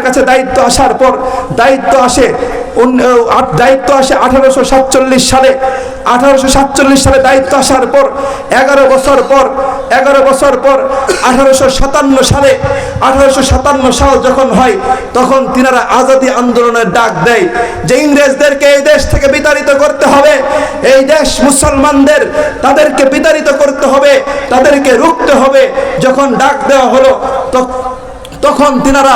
কাছে দায়িত্ব আসার পর দায়িত্ব আসে 1847 সালে। 1847 সালে দায়িত্ব আসার পর 11 বছর পর 1857 সাল যখন হয়, তখন তিনারা আজাদী আন্দোলনের ডাক দেয় যে ইংরেজদেরকে এই দেশ থেকে বিতাড়িত করতে হবে, এই দেশ মুসলমানদের, তাদেরকে বিতাড়িত করতে হবে, তাদেরকে রুখতে হবে। যখন ডাক দেওয়া হলো তখন তিনারা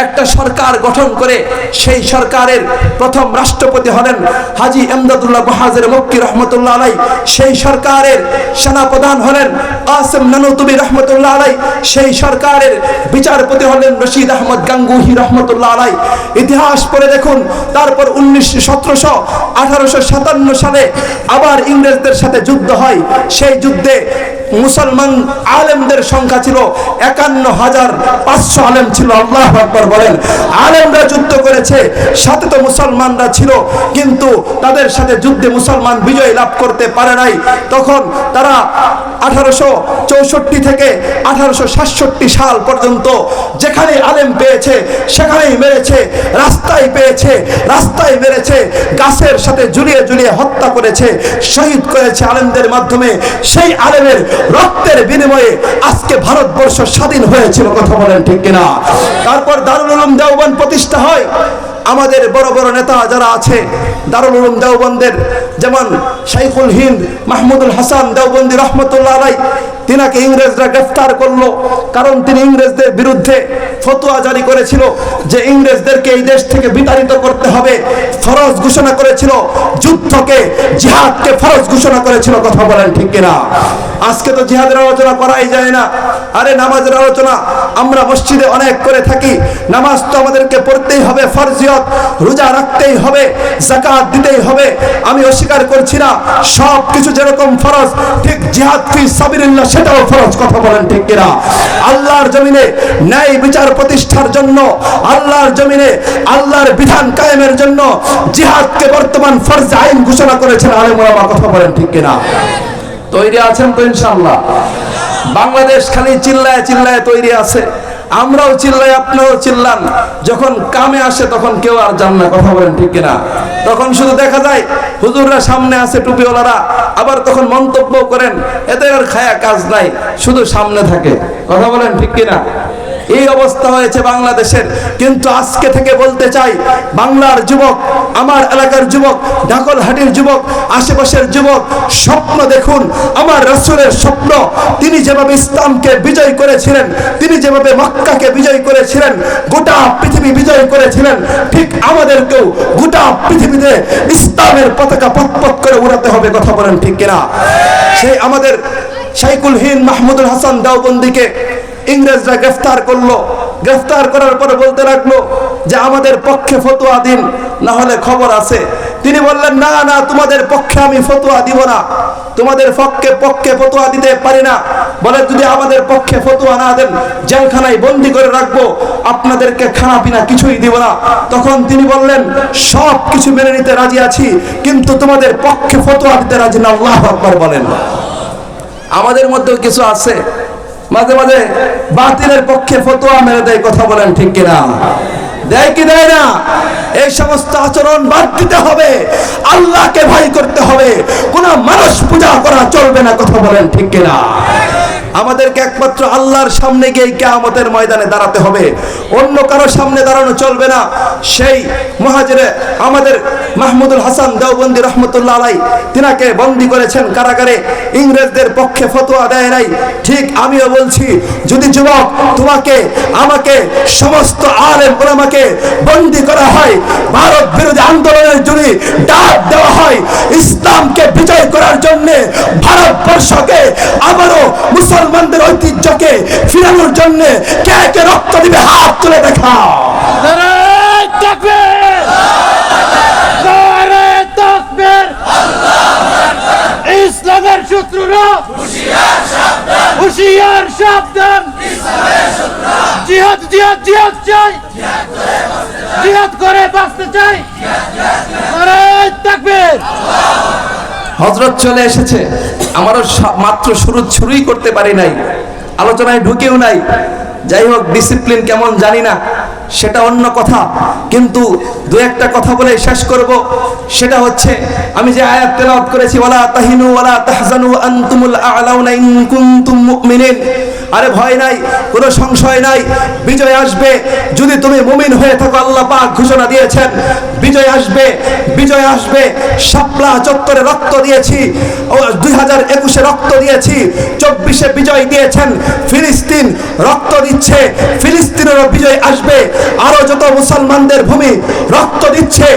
একটা সরকার গঠন করে, সেই সরকারের প্রথম রাষ্ট্রপতি হলেন হাজী এমদাদুল্লাহ বাহাজের মক্কি রহমতুল্লাহ আলাই। সেই সরকারের সেনাপ্রধান হলেন কাসেম নানুতুবি রহমতুল্লাহ আলাই। সেই সরকারের বিচারপতি হলেন রশিদ আহমদ গাঙ্গুহি রহমতুল্লাহ আলাই। ইতিহাস পড়ে দেখুন। তারপর 1857 সালে আবার ইংরেজদের সাথে যুদ্ধ হয়। সেই যুদ্ধে মুসলমান আলেমদের সংখ্যা ছিল 51,500 আলেম ছিল। আল্লাহু আকবার বলেন। আলেমরা যুদ্ধ করেছে, সাথে তো মুসলমানরা ছিল, কিন্তু তাদের সাথে যুদ্ধে মুসলমান বিজয় লাভ করতে পারে নাই। তখন তারা 1864 থেকে 1867 সাল পর্যন্ত যেখানে আলেম পেয়েছে সেখানেই মেরেছে, রাস্তায় পেয়েছে রাস্তায় মেরেছে, গাছের সাথে ঝুলিয়ে ঝুলিয়ে হত্যা করেছে, শহীদ করেছে আলেমদের মাধ্যমে। সেই আলেমের রক্তের বিনিময়ে আজকে ভারতবর্ষ স্বাধীন হয়েছিল। কথা বলেন ঠিক কিনা? তারপর দারুল উলুম দেওবন্দ প্রতিষ্ঠা হয়। আমাদের বড় বড় নেতা যারা আছে দারুল উলুম দেওবন্দের, যেমন শাইখুল হিন্দ মাহমুদুল হাসান দেওবন্দি রহমতুল্লাহ আলাই, তিনাকে ইংরেজরা গ্রেফতার করলো, কারণ তিনি ইংরেজদের বিরুদ্ধে ফতোয়া জারি করেছিল যে ইংরেজদেরকে এই দেশ থেকে বিতাড়িত করতে হবে। ফরজ ঘোষণা করেছিল, যুদ্ধকে, জিহাদকে ফরজ ঘোষণা করেছিল। কথা বলেন ঠিক কিনা? আজকে তো জিহাদের আলোচনা করাই যায় না। আরে নামাজের আলোচনা আমরা মসজিদে অনেক করে থাকি। নামাজ তো আমাদেরকে পড়তেই হবে, ফরজিয়ত, রোজা রাখতেই হবে, যাকাত দিতেই হবে। আমি অস্বীকার করছি না, সব কিছু যেরকম ফরজ, ঠিক জিহাদ ফি সাবিলিল্লাহ সেটাও ফরজ। কথা বলেন ঠিক কিনা? আল্লাহর জমিনে ন্যায় বিচার প্রতিষ্ঠার জন্য, আল্লাহর জমিনে আল্লাহর বিধান কায়েমের জন্য জিহাদকে বর্তমান ফরজ আইন ঘোষণা করেছেন আলেম ওলামা। কথা বলেন ঠিক কিনা? তৈরি আছেন তো ইনশাআল্লাহ? বাংলাদেশ খালি চিল্লায় চিল্লায় তৈরি আছে। আমরাও চিল্লাই, আপনারাও চিল্লান। যখন কামে আসে তখন কেউ আর জান না। কথা বলেন ঠিক কিনা? তখন শুধু দেখা যায় হুজুররা সামনে আছে, টুপিওয়ালারা, আবার তখন মন্তব্য করেন, এতে আর খায়া কাজ নাই, শুধু সামনে থাকে। কথা বলেন ঠিক কিনা? এই অবস্থা হয়েছে বাংলাদেশের। কিন্তু আজকে থেকে বলতে চাই, বাংলার যুবক, আমার এলাকার যুবক, ঢাকলহাটির যুবক, আশেপাশের যুবক, স্বপ্ন দেখুন আমার রাসূলের স্বপ্ন। তিনি যেভাবে ইসলামকে বিজয় করেছিলেন, তিনি যেভাবে মক্কাকে বিজয় করেছিলেন, গোটা পৃথিবী বিজয় করেছিলেন, ঠিক আমাদেরকেও গোটা পৃথিবীতে ইসলামের পতাকা পথ করে উড়াতে হবে। কথা বলেন ঠিক কিনা? সেই আমাদের শাইখুল হিন্দ মাহমুদুল হাসান দেওবন্দিকে ইংরেজরা গ্রেফতার করলো। গ্রেফতার করার পরে বলতে লাগলো যে আমাদের পক্ষে ফতোয়া দিন, না হলে খবর আছে। তিনি বললেন, না না, তোমাদের পক্ষে আমি ফতোয়া দিব না, তোমাদের পক্ষে ফতোয়া দিতে পারি না। বলে, যদি আমাদের পক্ষে ফতোয়া না দেন জেলখানায় বন্দি করে রাখবো, আপনাদেরকে খানা পিনা কিছুই দিব না। তখন তিনি বললেন, সব কিছু মেনে নিতে রাজি আছি, কিন্তু তোমাদের পক্ষে ফতোয়া দিতে রাজি না। আল্লাহু আকবার বলেন। আমাদের মধ্যেও কিছু আছে মাঝে মাঝে বাতিলের পক্ষে ফতোয়া মেরে দেয়। কথা বলেন ঠিক কিনা? দেয় কি দেয় না? এই সমস্ত আচরণ বাদ দিতে হবে, আল্লাহকে ভয় করতে হবে, কোন মানুষ পূজা করা চলবে না। কথা বলেন ঠিক কিনা? আমাদেরকে একমাত্র আল্লাহর সামনে গিয়ে কিয়ামতের ময়দানে দাঁড়াতে হবে, অন্য কারো সামনে দাঁড়ানো চলবে না। সেই মুহাজিরে আমাদের মাহমুদুল হাসান দেওবন্দি রহমতুল্লাহ আলাই, তিনাকে বন্দী করেছেন কারাগারে, ইংরেজদের পক্ষে ফতোয়া দেয় নাই। ঠিক আমিও বলছি, যদি যুবক তোমাকে, আমাকে, সমস্ত আলেম ওলামাকে বন্দী করা হয়, ভারত বিরোধী আন্দোলনের জন্য ডাক দেওয়া হয়, ইসলামকে বিজয় করার জন্য, ভারতবর্ষকে আবারও মুসলমানদের ঐতিহ্যকে ফিরানোর জন্য কে কে রক্ত দিবে? হাত তুলে দেখাও। নারায়ে তাকবীর, নারায়ে তাকবীর। ইসলামের শত্রুরা হুঁশিয়ার সাবধান, হুঁশিয়ার সাবধান। ইসলামের শত্রুরা জিহাদ জিহাদ জিহাদ চাই, জিহাদ করে বাঁচতে চাই। নারায়ে তাকবীর। হযরত চলে এসেছে, আমারও মাত্র শুরুই করতে পারি নাই, আলোচনায় ঢুকেও নাই। যাই হোক, ডিসিপ্লিন কেমন জানি না, সেটা অন্য কথা, কিন্তু দু একটা কথা বলে শেষ করব। সেটা হচ্ছে আমি যে আয়াত তেলাওয়াত করেছি, ওয়ালা তাহিনু ওয়ালা তাহজানু আনতুমুল আ'লাউনা ইন কুনতুম মুমিনিন। আরে ভয় নাই, কোনো সংশয় নাই, বিজয় আসবে যদি তুমি মুমিন হয়ে থাকো। আল্লাহ পাক ঘোষণা দিয়েছেন বিজয় আসবে, বিজয় আসবে। শাপলা চত্বরে রক্ত দিয়েছি, 2021-এ রক্ত দিয়েছি, 24-এ বিজয় দিয়েছেন। ফিলিস্তিন রক্ত দিচ্ছে, ফিলিস্তিনেরও বিজয় আসবে। আরো যত মুসলমানদের ভূমি রক্ত দিচ্ছে,